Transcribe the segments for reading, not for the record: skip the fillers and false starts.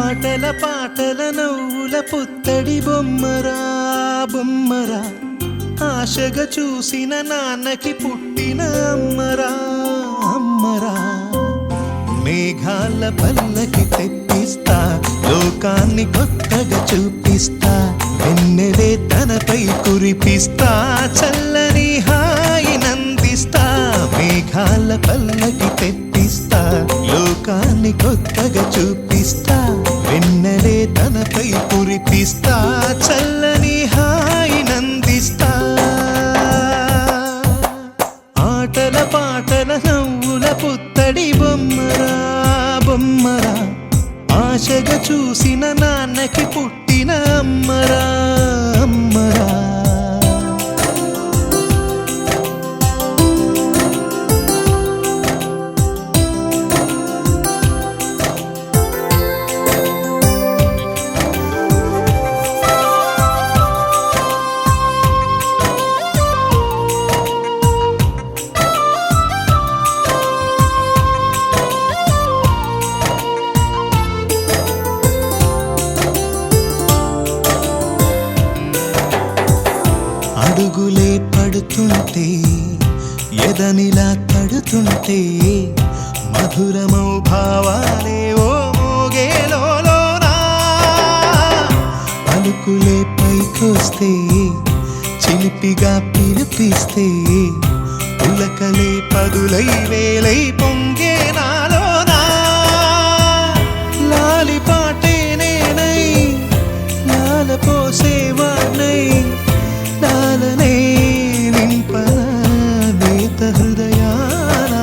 ఆటల పాటల నవ్వుల పుత్తడి బొమ్మరా బొమ్మరా, ఆశగా చూసిన నాన్నకి పుట్టిన అమ్మరా అమ్మరా. మేఘాల పల్లకి తెప్పిస్తా, లోకాన్ని కొత్తగా చూపిస్తా, వెన్నెలే తనపై కురిపిస్తా, చల్లని హాయినందిస్తా. మేఘాల పల్లకి తెప్పిస్తా, లోకాన్ని కొత్తగా చూపిస్తా, వెన్నెలే తనపై కురిపిస్తా, చల్లని హాయినందిస్తా. ఆటల పాటల నవ్వుల పుత్తడి బొమ్మరా బొమ్మరా, ఆశగా చూసిన నాన్నకి పుట్టిన అమ్మరా అమ్మరా. అడుగులే పడుతుంటే, ఎదనిలా తడుతుంటే, మధురమౌ భావాలే ఓ మోగేలోనా. పలుకులే పైకొస్తే, చిలిపిగా పిలిపిస్తే, పులకలే పదులై వేలై పొంగే నాలోనా. లాలి పాటే నేనై లాల పోసేవాణ్ణై, లాలనే నింపన నేత హృదయాన.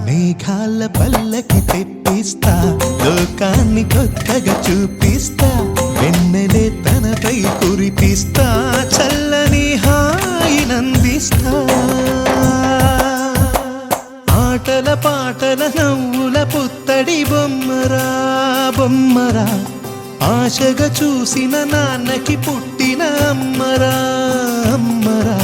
మేఘాల పల్లకి తెప్పిస్తా, లోకాన్ని కొత్తగా చూపిస్తా, వెన్నెలే తనపై కురిపిస్తా, చల్లని హాయినందిస్తా. ఆటల పాటల నవ్వుల పుత్తడి బొమ్మరా బొమ్మరా, ఆశగా చూసిన నాన్నకి పుట్టిన అమ్మరా అమ్మరా.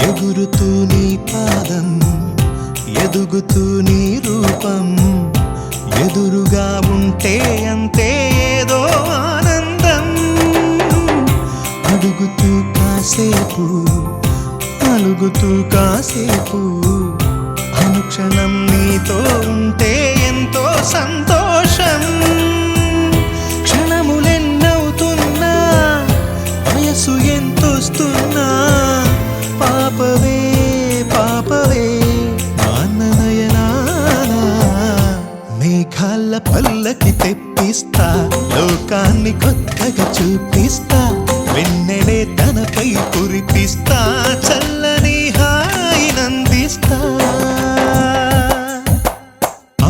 ఎగురుతూ నీ పాదం, ఎదుగుతూ నీ రూపం, ఎదురుగా ఉంటే అంతే ఏదో ఆనందం. అడుగుతూ కాసేపు, అలుగుతూ కాసేపు, అనుక్షణం నీతో ఉంటే ఎంతో సంతోషం. క్షణములెన్నవుతున్నా, వయసు ఎంతొస్తున్నా, పాపవే పాపవే మాననయనానా. మేఘాల పల్లకి తెప్పిస్తా, లోకాన్ని కొత్తగా చూపిస్తా, వెన్నెలే తనపై కురిపిస్తా, చల్లని హాయినందిస్తా.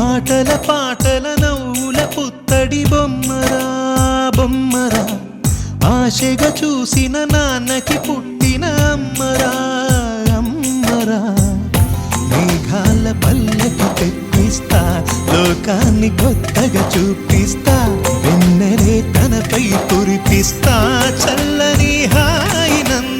ఆటల పాటల నవ్వుల పుత్తడి బొమ్మరా బొమ్మరా, ఆశగా చూసిన నాన్నకి పుట్టిన అమ్మరా అమ్మరా. మేఘాల పల్లకి తెప్పిస్తా, లోకాన్ని కొత్తగా చూపిస్తా, వెన్నెలే తనపై కురిపిస్తా, చల్లని హాయినందిస్తా.